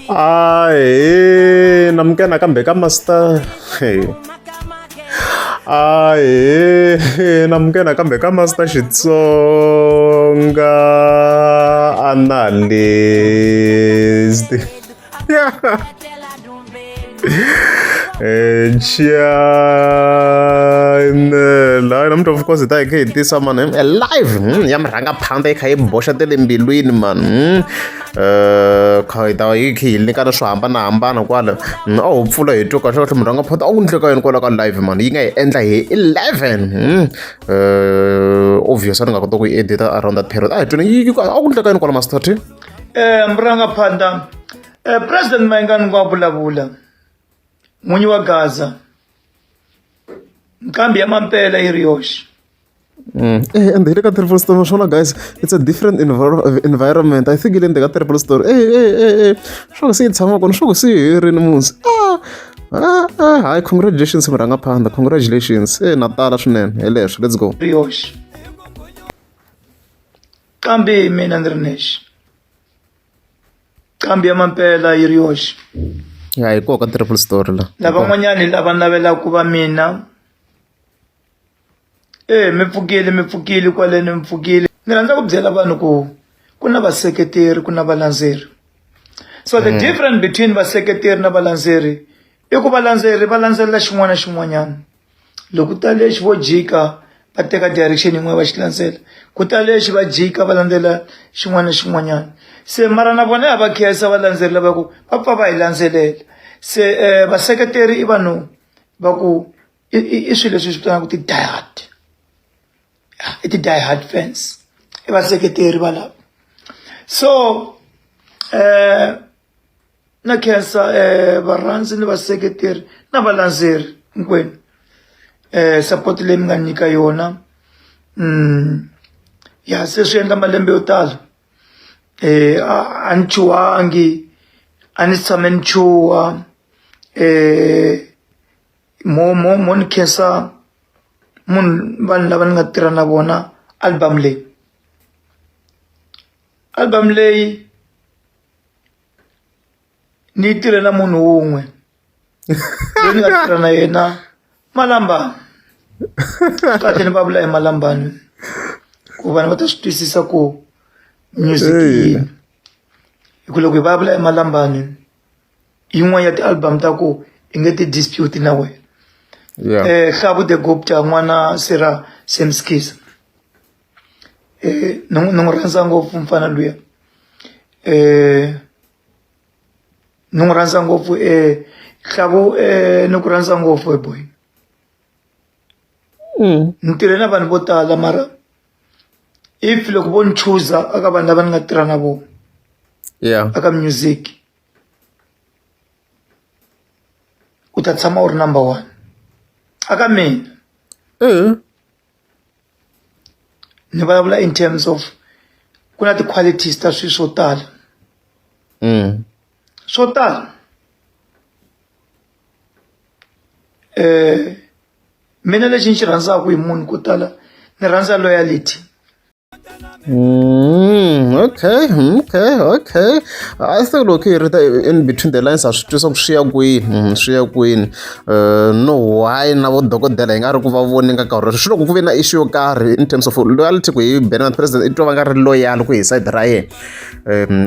Ae, namkena kambe ka master. Hey. Ae, namkena kambe ka master Xitsonga analyst. La mntu of course ta ikhe tisa man live yamranga phanda ikha ibosha tele mbilwini man kha ta ikhe hilni kana swo hambanahambana kwala a ho pfula hi twa kahle kahle mranga phota a ku ndleka yini kwala ka live man yi nga hi endla hi 11 obvious nga kota ku edit around that period a hi twini yi a ku ndleka yini kwala master T mranga phanda president Mayengani ngwa vulavula n'winyi wa Gaza nkambi ya mampela yi ri yoxe and the terrible story shona guys it's a different environment I think ile ndeka terrible story sho se tshama kona sho se rini musi hi congratulations mranga phanda congratulations natala swinene hi leswo let's go ri yoxe kambe mina ndzi ri nexe kambi ya mampela yi ri yoxe ya hi koka terrible story la lavan'wanyani lava navela ku va mina mi pfukile kwaleni mi pfukile ni rhandza ku byela vanhu ku na vaseketeri ku na valandzeri so the difference between vaseketeri na valandzeri i ku valandzeri va landzelela xin'wana na xin'wanyana loko ta lexi vo jika va teka direction yin'we va xi landzela ku ta lexi va jika va landzela xin'wana na xin'wanyana se mara na vona ya va khensa valandzeri lava ku va pfa va hi landzelela se vaseketeri i vanhu va ku i swilo leswi swi vitanaka ti diehard i ti diehard fans i vaseketeri va lava so na khensa varhandzi ni vaseketeri na valandzeri hinkwenu support leyi mi nga nyika yona ya se swi endla malembe yo tala a ni chuhangi a ni tshame ni chuha mo ni khensa vanhu lava ni nga tirha na vona album leyi ni yi tirhe na munhu wun'we loyi ni nga tirha na yena Malambani kahle ni vulavula hi Malambani ku vanhu va ta swi twisisa ku music yini hi ku loko hi vulavula hi Malambani yin'wana ya ti-album ta ku i nge ti dispute na wena Hlavu the Gupta n'wana Sera Semskisa ni n'wi rhandza ngopfu mfana luya ni n'wi rhandza ngopfu Hlavu ni ku rhandza ngopfu boy ni tirhe na vanhu vo tala mara if loko vo ni chuza aka vanhu lava ni nga tirha na vona aka music u ta tshama u ri number 1 aka mina ni vulavula in terms of ku na ti-qualities ta swilo swo tala swo tala mina lexi ni xi rhandzaka hi munhu ko tala ni rhandza loyalty Okay. I think look here in between the lines swi twisa ku swi ya kwini no why na vo dokodela hi nga ri ku va voni ka nkarhi swi loko ku ve na issue yo karhi in terms of loyalty ku hi bena president i twa va nga ri loyal ku hi side ra yena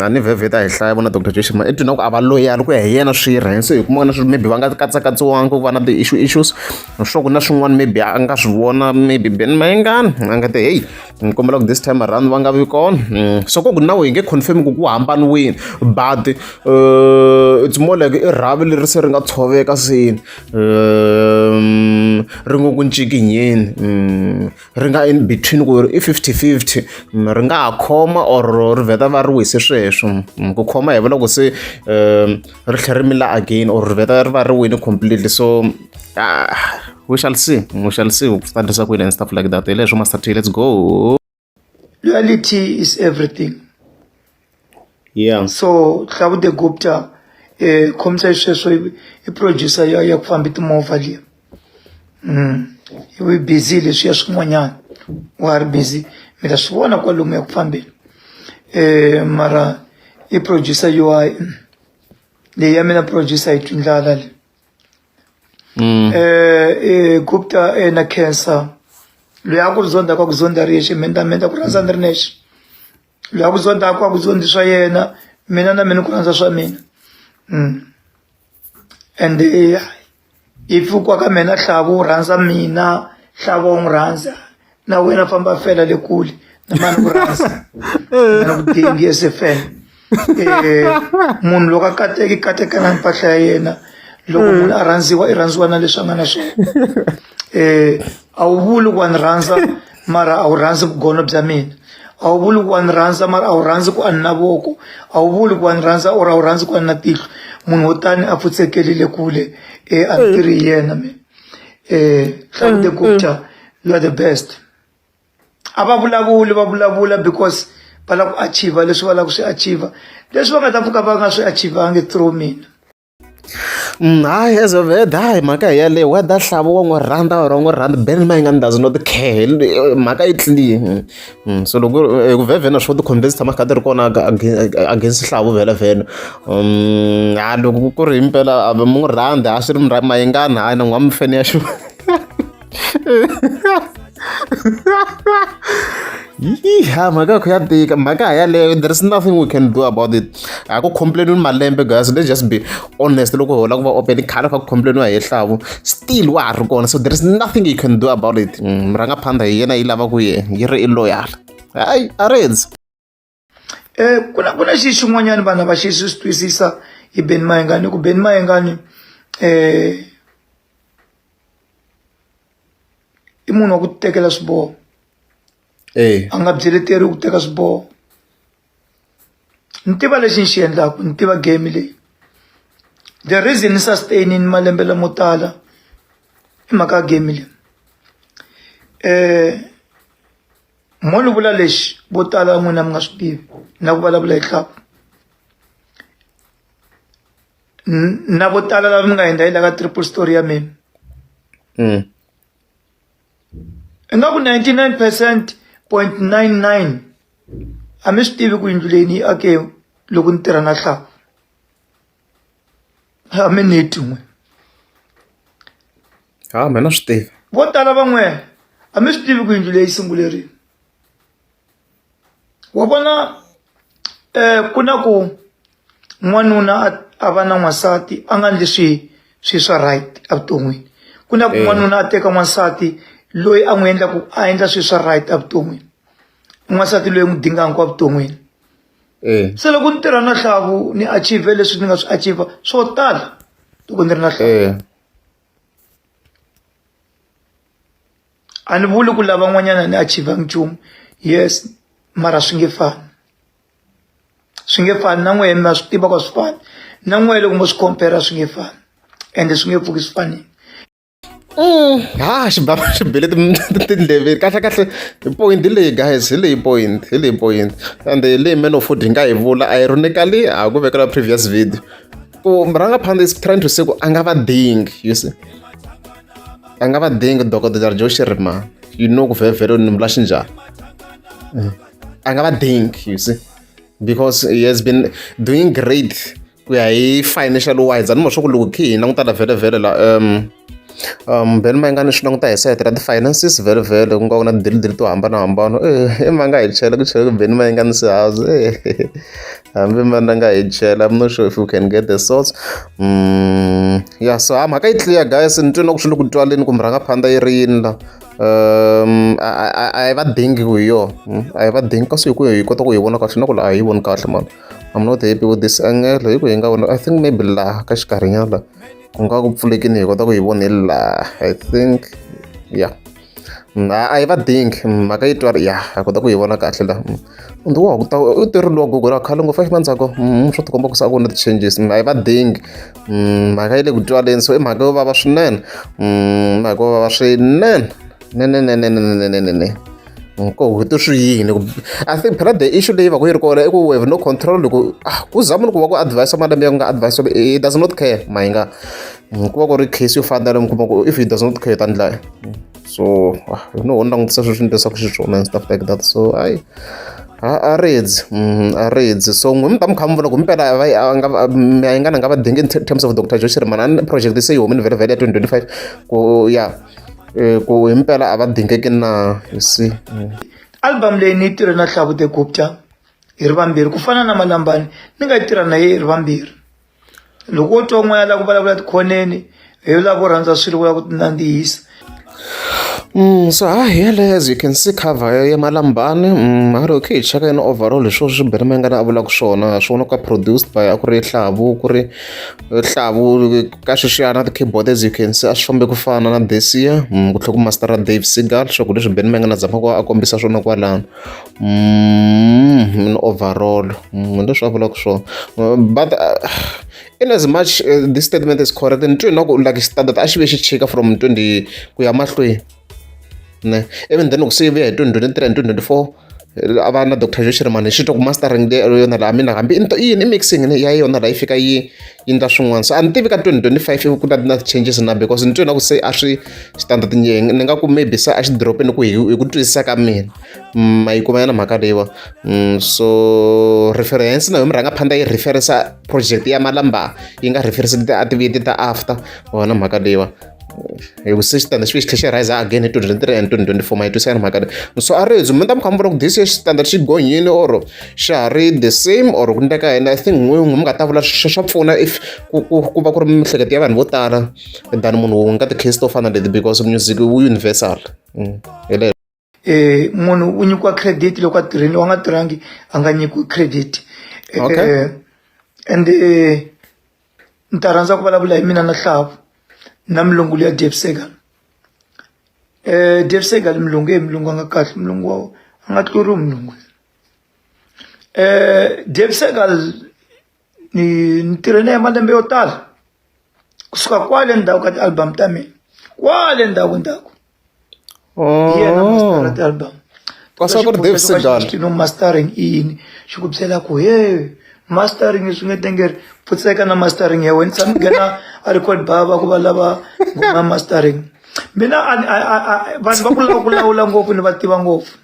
a ni vhevheta hi hlaya vona Dr Jason i twina ku a va loyal ku ya hi yena swi rhen so hi kuma na maybe va nga katsakatsiwanga ku va na ti-issues swo ku na swin'wana maybe a nga swi vona maybe Ben Mayengani a nga te hey ni kombela ku this time around va nga vi kona so ku nawe hi nge confirm ku hambaniwini but it's more like i rhavi leri se ri nga tshoveka sini ri ngo ku ncikinyeni ri nga in between ku i 50-50 ri nga ha khoma or ri vheta va ri wise sweswo ku khoma hi vula ku se ri tlhe ri mila again or ri vheta ri va ri wini completely so we shall see ku standisa kwini and stuff like that hi leswo Master T, let's go. Loyalty is everything. So Hlavu the Gupta khomisa sweswo i producer ya ku famba timovha liya i busy leswiya swin'wanyana wa ri busy mi ta swi vona kwalomu ya ku fambeni mara i producer UI leyi ya mina producer hi Twindlala Gupta na cancer loyi a ku zonda ka ku zonda rixe menda ku rhandza ni ri nexe loyi a ku zonda ku zondi swa yena mina na mina ku rhandza swa mina and if kwa ka mina Hlavu rhandza mina Hlavu u n'wi rhandza na wena famba fela le kule na mani ku rhandza na ku dingi SFN munhu loko a katekana mpahla ya yena loko munhu a rhandziwa i rhandziwa na leswi a nga na swona a wu vuli ku wa ni rhandza mara a wu rhandzi vugono bya mina a wu vuli ku wa ni rhandza mara a wu rhandzi ku a ni na voko a wu vuli ku wa ni rhandza or a wu rhandzi ku a ni na tihlo munhu wo tani a pfutsekelile kule a ni tirhi hi yena me Hlavu Gupta, you are the best a va vulavula because va lava ku achieve leswi va lava ku swi achieve leswi va nga ta pfuka va nga swi achievangi through mina hayi as of hayi mhaka hi yaleyo whether Hlavu wa n'wi rhandza or n'wi rhandza Ben Mayengani does not care mhaka yi clear so loko ku vhevhena swo ti-convince tshama kha ti ri kona against Hlavu vhele loko ku ri himpela mu n'wi rhandza a swi ri Mayengani hayi na n'wi wa mifeni ya xo mhaka ya tika mhaka yaleyo there is nothing we can do about it a ku complain malembe guys let's just be honest loko hola ku va open khale kha ku complainiwa hi Hlavu still wa ha ri kona so there is nothing you can do about it murangaphandla hi yena yi lava ku yi ri i loyal hayi a reds kuna xi xin'wanyana vanhu va xi swi twisisa hi Ben Mayengani ku Ben Mayengani i munhu wa ku tekela swiboho a nga byeleteri ku teka swiboho ni tiva lexi ni xi endlaku ni tiva game leyi the reason ni sustain ni malembe lamo tala i mhaka ya game leyi mo ni vula lexi vo tala n'wina mi nga swi tivi na ku vulavula hi Hlavu na vo tala lava mi nga endla hi la ka triple story ya mina ingaku 99.99 a mi swi tivi ku yindlu leyi ni yi ake loko ni tirha na Hlavu a mi ni twi n'we mina swi tivi vo tala van'we a mi swi tivi ku yindlu leyi yi sungulerini wa vona ku na ku n'wanuna a va na n'wansati a nga endli swi swa right evuton'wini ku na ku n'wanuna a teka n'wansati loyi a n'wi endla ku a endla swi swa right evuton'wini n'wansati loyi n'wi dingaka evuton'wini se loko ni tirha na Hlavu ni achieve leswi ni nga swi achieve swo tala loko ni ri na Hlavu a ni vuli ku lava n'wanyana ni achieve nchumu yes mara swi nge fani na n'wehe ma swi tiva ka swi fani na n'wehe loko mo swi compare swi nge fani ende swi nge pfuki swi fanini xibaba xi bele tindleveni kahle point leyi guys hi leyi point and leyi man of food hi nga hi vula ironically a ku vekela previous video ku murangaphandle is trying to say ku a nga va dingi you see a nga va dingi dokodela Joshi Rima you know ku vhevhele ni vula xinjhani a nga va dingi you see because he has been doing great ku ya hi financial wise ani mo swa ku loko khi hi langutala vhele la Ben Mayengani swi languta hi side ra ti-finances vhele ku nga ku na dili to hambanahambana ma nga hi chela ku Ben Mayengani house hambi mana nga hi chela I'm not sure if you can get the source so mhaka yi clear guys ni twi na ku swi le ku twaleni ku murangaphandle yi ri yini la a hi va dingi ku hi yona a hi va dingi kasi hi ku hi kota ku hi vona kahle na ku la a hi voni kahle mani I'm not happy with this angle hi ku hi nga vona I think maybe laha ka xikarhinyana la ku nga ku pfulekini hi kota ku hi vona hi laha I think a hi va dingi mhaka yi twa hi kota ku hi vona kahle la ndi wa ku ta u tirhiliwa Google a khale ngopfu 5 months ago swi ti komba ku sa ku na ti-changes a hi va dingi mhaka yi le ku twaleni so i mhaka yo vava swinene mhaka yo vava swinene ne ko hu to swi yini I think phela the issue leyi va ku yi ri kona i ku we have no control loko ku zama loko va ku advice malembe ya ku nga advice he does not care Mayenga ku va ku ri case yo fana na mi kuma ku if he does not care ta ndlaya so no langutisa sweswi ni leswaku xiswona and stuff like that so a ridzi so n'wina mi ta mi kha mi vona ku mpela a yi nga va dingi in terms of Dr. Joyce Rimana project se yi humini vhele vhele ya 2025 ku ya ku himpela a va dingeki na you see. Album leyi ni yi tirhe na Hlavu the Gupta hi ri vambirhi ku fana na Malambani ni nga yi tirha na ye hi ri vambirhi. Loko wo twa n'wana la ku vulavula tikhoneni hi lava ku rhandza swilo ku lava ku tinandzihisa. So as you can see cover ya Malambani mara okay hi cheka yena overall hi swona swibiri ma nga na a vulaka swona swona ka produced by a ku ri Hlavu ku ri Hlavu ka xixiyana ti-keyboard as you can see a swi fambe ku fana na this year ku tlhela ku mastera Dave Segal swa ku leswi beni ma nga na zama ku a kombisa swona kwalano in overall leswi a vulaka swona but in as much this statement is correct ni twi na ku like standard a xi ve xi chika from 20 ku ya mahlweni ne even then ukusivuya hi 2023 and 2024 a va na Dr. Joyce Rimana xi twa ku mastering yona la mina hambi yini mixing ya yona la yi fika yi ndla swin'wana so a ni tivi ka 2025 ku na changes na because ni twi na ku se a swi standard nyenge ni nga ku maybe se a xi dropini ku hi ku twisisa ka mina ma yi kuma yana mhaka leyiwa so reference na hi mi rhanga phanda yi referensa project ya Malamba yi nga referense ti-activity ta after wona mhaka leyiwa hi ku se xitandard xi ve xi tlhe xi rise again hi 2023 and 2024 ma yi twisana mhaka leyi so a ridzi mi ta mi kha mi vona ku this year xitandard xi gonyini or xa ha ri the same or ku ndleka yena I think n'winyi mi nga ta vula swa pfuna if ku va ku ri mihleketo ya vanhu vo tala than munhu wun'we ka ti-case to fana leti because music wu universal hi munhu u nyikiwa credit loko a tirhile wa nga tirhangi a nga nyikiwi credit and ni ta rhandza ku vulavula hi mina na Hlavu na milungu ya Dave Segal. Dave Segal milungu a nga kahle milungu a nga tluriwi milungu. Dave Segal ni tirhe na malembe yo tala kusuka kwale ndhawu ka ti-album ta mina kwale ndhawu yena mastera ti-album kwasa ku ri Dave Segal no mastering yini xi ku byela ku mastering swi nge tengeri pfutseka na mastering ya wena tshami nghena a record baba ku va lava ngoma mastering mina vanhu va ku lawula ngopfu ni va tiva ngopfu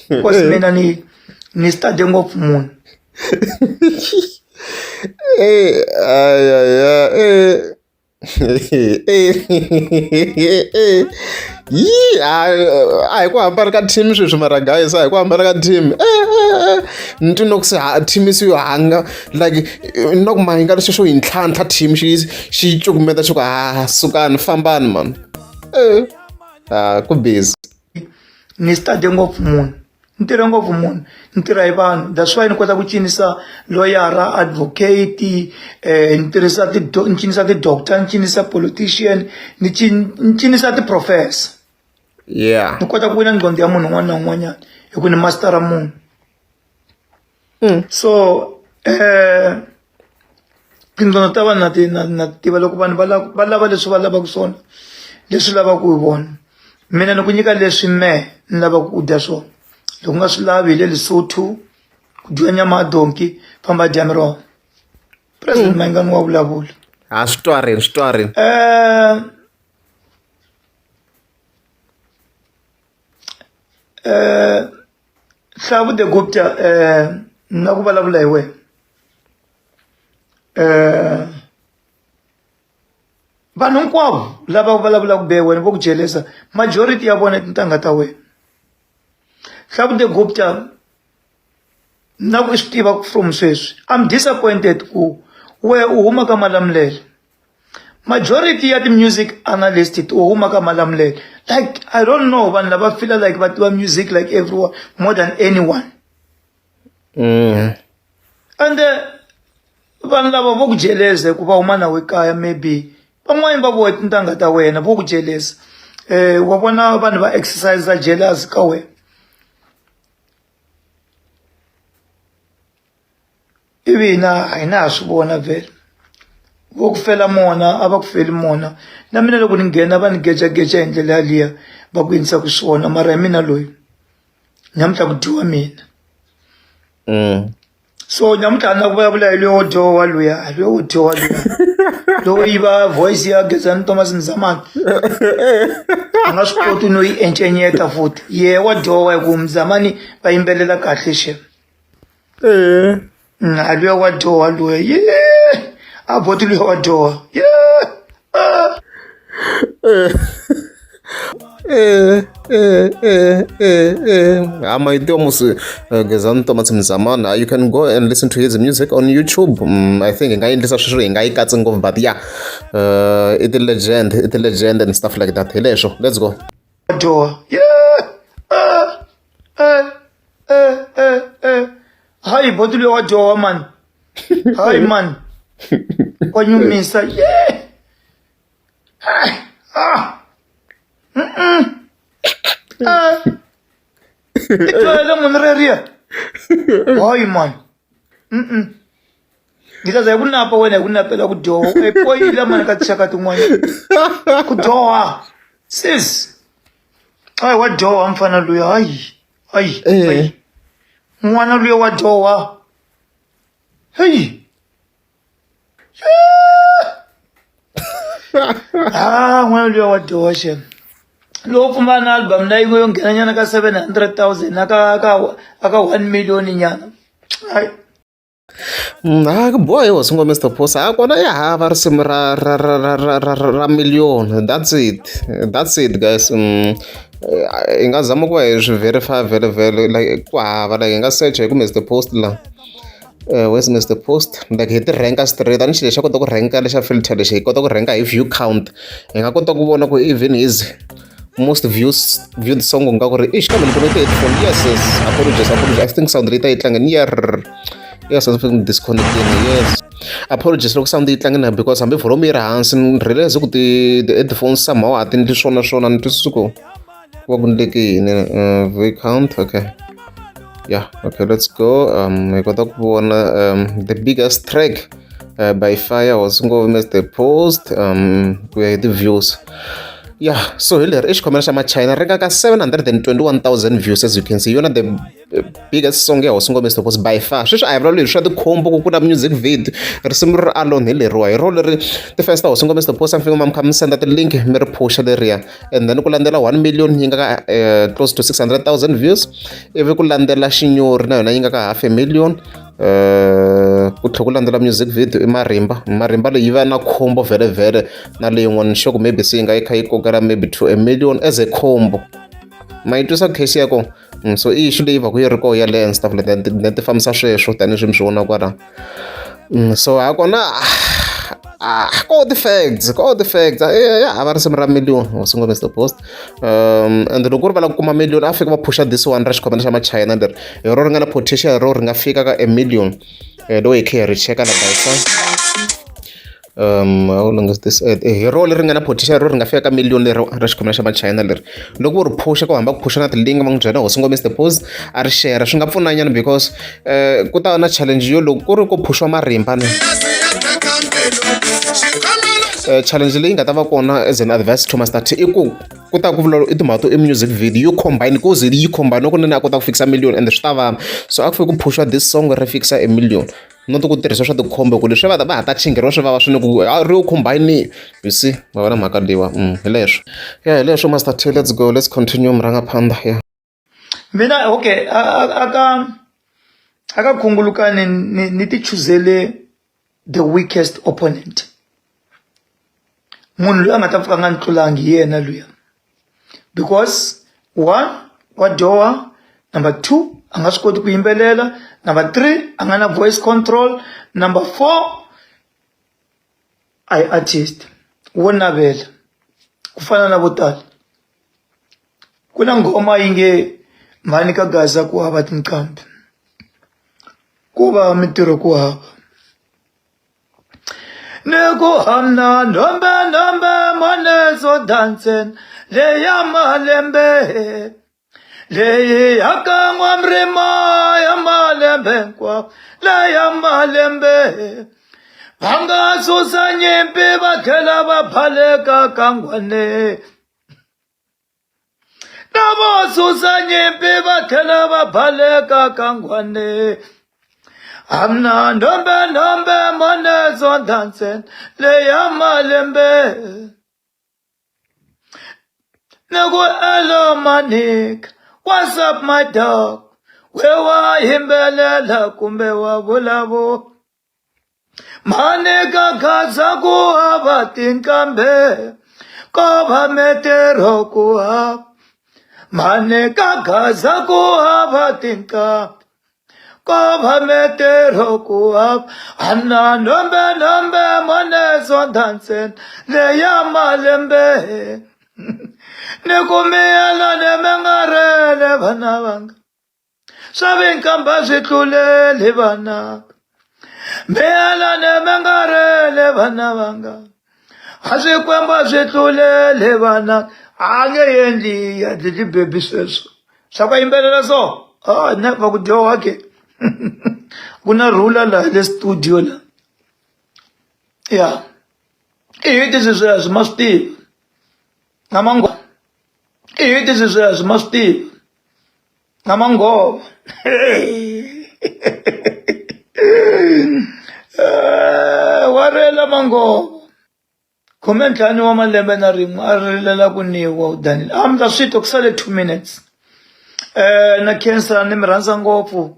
because mina ni study ngopfu munhu a hi ku hambana ka team sweswi mara guys a hi ku hambana ka team ni twi no ku se team swi hanga like no ku mahinga leswi swo hi ntlhantlha team xi cukumeta xi ku sukani fambani man ku busy ni study ngopfu munhu ni tirha ngopfu munhu ni tirha hi vanhu that's why ni kota ku cinisa lawyera advocate ni cinisa ti-doctor ni cinisa politician ni cinisa ti-professor ni kota ku wina nqondo ya munhu un'wana na un'wanyana hi ku ni mastera munhu so tindzono ta vanhu na tiva loko vanhu va lava leswi va lavaka swona leswi lavaka ku hi vona mina ni ku nyika leswi ni lavaka ku dya swona loko nga swi lavi hi le Lesotho ku dyiwa nyama ya donki famba dya miroho president Mayengani wa vulavula swi twa rini Hlavu the Gupta na ku vulavula hi wena vanhu hinkwavo lava ku vulavulaka be wena vo ku jelesa majority ya vona tintangha ta wena Hlavu the Gupta na ku swi tiva from sweswi I'm disappointed ku we u huma ka Malamulele majority ya ti-music analyst u huma ka Malamulele like I don't know vanhu lava feel like va tiva music like everyone more than anyone and vanhu lava vo ku jeleza ku va huma nawe kaya maybe van'wani va vohe tintangha ta wena vo ku jeleza wa vona vanhu va exercise jealous ka wena ivi hina a hi na ha swi vona vhele vo ku fela mona a va ku feli mona na mina loko ni nghena va ni gejageja hi ndlela yaliya va ku yindisaku swona mara hi mina loyi nyamuhla ku dyiwa mina so nyamuhla na ku vulavula hi loyi wo dyowa luya loyi wo dyowa luya lowo yiva voice ya Gezani Thomas Mzamani a nga swi koti no yi encenyeta futhi ye wa dyowa hi ku Mzamani va yimbelela kahle xi Luya wa Doha luya, yeah. Aboti luya wa Doha, yeah. Amaitio mos gezani Thomas Mzamana. You can go and listen to his music on YouTube. I think ngaendlisa sweswo hi nga yi katsi ngopfu, but yeah, it's a legend and stuff like that. Hi leswo, let's go. Doha, yeah. Hi, boti luya wa Doha, man. Hi, man. What you mean, sir? Yeah. Itoyela munreria. Hayi man. Ngizaza kunapha wena kunapela kuDoha. Epoyila man ka tshaka tin'wana. kuDoha. Sis. Hayi wa Doha mfana luya. Hayi. N'wana luya wa Doha. Hey. N'wana luya wa Doha shem. Lo fumana album na yiwe ngena nyana ka 700,000 aka 1 million nyana. Hayi. Boy was ngo Mr. Posa akona ya hava risimu ra million. That's it guys. I nga zama ku hi swi verify vele like ku hava, like hi nga search hi ku Mr. Post la. Where's Mr. Post? Like hi ti ranka straight, ani xilo xa kota ku ranka lexa filter lexi hi kota ku ranka hi view count. Hi nga kota ku vona ku even his most viewed song nga ku ri kambe ni konekte headphone. Yes, apologies. I think sound rate yi tlangeni yes, I'm disconnecting. Yes, apologies loko sound yi tlangeni because hambi volume yi ri hansi ni realize ku the headphones somehow a ti ndli swona ni twisisi ku va ku ndleke yini. View count, okay. Yeah, okay, let's go. Hi kota ku vona the biggest track by fire was ngo Mr. Post ku ya hi the views. Yeah, so here xikhomela xa Machina ri ka 721,000 views. As you can see, yona the biggest song ya Hosi Ngome Mr. Post by far. Sweswi a hi vula leswi swa tikhombo ku na music video, risimu ri alone hi leriwa hi ro leri ti fans ta Hosi Ngome Mr. Post amfika mi kha mi senda ti-link mi ri phusha leriya, and then ku landzela 1 million yi nga ka close to 600,000 views, ivi ku landzela Xinyori na yona yi nga ka 500,000. Ku tlhela ku landzela music video i marimba leyi va na khombo vhele na leyin'wana xoko maybe se yi nga yi kha yi kokela maybe to 1 million as a khombo. Ma yi twisa case ya ko. So i issue leyi va ku yi ri koho yaleyo and stuff like that, ne ti fambisa sweswo tanihi swi mi swi vona kwala. So ha kona ko the facts ya hava risimu ra million Hosi Ngome Mr. Post. And loko ku ri va lava ku kuma million a fika va phusha this one ra xikhomela xa Machina leri hi ro ri nga na potential ro ri nga fika ka 1 million. Lo hi kha hi ri cheka la guys. How long is this? Hi ro leri nga na potential ro ri nga fika ka million leri ra xikhomela xa Machina leri. Loko vo ri phusha ku hamba ku phusha na ti-link va n'wi byela Hosi Ngome Mr. Post a ri share swi nga pfuna nyana because ku ta va na challenge yo loko ku ri ku phushiwa marimba ni challenge leyi nga ta va kona as an advice to master i ku ta ku vula i timhaka to i music video yo combine ku ze yi combine ku nini a kota ku fikisa million and swi ta vava. So a ku fike ku phushiwa this song ri fikisa 1 million, not ku tirhisa swa tikhombo ku leswi va ha ta chingeriwa swi vava swinene ku ri yo combine. You see va vona mhaka leyiwa hi leswo. Hi leswo Master T, let's go, let's continue murangaphandla. Yeah, Mina okay aka khungulukani ni ti chuzele the weakest opponent. Munhu loyi a nga ta pfuka nga ntlulangi yena luya, because 1 wa Doha, number 2 a nga swi koti ku yimbelela, number 3 a nga na voice control, number 4 a hi artist wo navela ku fana na vo tala. Ku na nghoma yi nge mhani ka Gaza ku hava tinqambi, ku va mintirho ku hava. Nego hamna nombe mone so dancing le ya malembe le ya kangwa mrema ya malembe kwa le ya malembe banga so sanyembe bathela baphaleka kangwane nabo so sanyembe bathela baphaleka kangwane. Amna nombe mone so dancing le ya malembe. Nego hello manik, what's up my dog? we wa yimbelela kumbe wa vulavula mane ka khaza ku hava tinkambe ko va metero ku hava mane ka khaza ku hava tinkambe ko va metero ku hava anna nombe mone zondansen le ya malembe ne kumiyala ne mengarele vana vanga sabenkamba zitlulele vana meyala ne mengarele vana vanga azikwemba zitlulele vana ange yendi ya dili baby seso sakayimbelela so never kudyowa ke kuna rula la le studio la yeah it is as masti namango it is as masti namango warela mango komentani wa malembe na rin'we a rilela ku niwa Daniel ta swito kusale 2 minutes na cancer ni mi rhandza ngopfu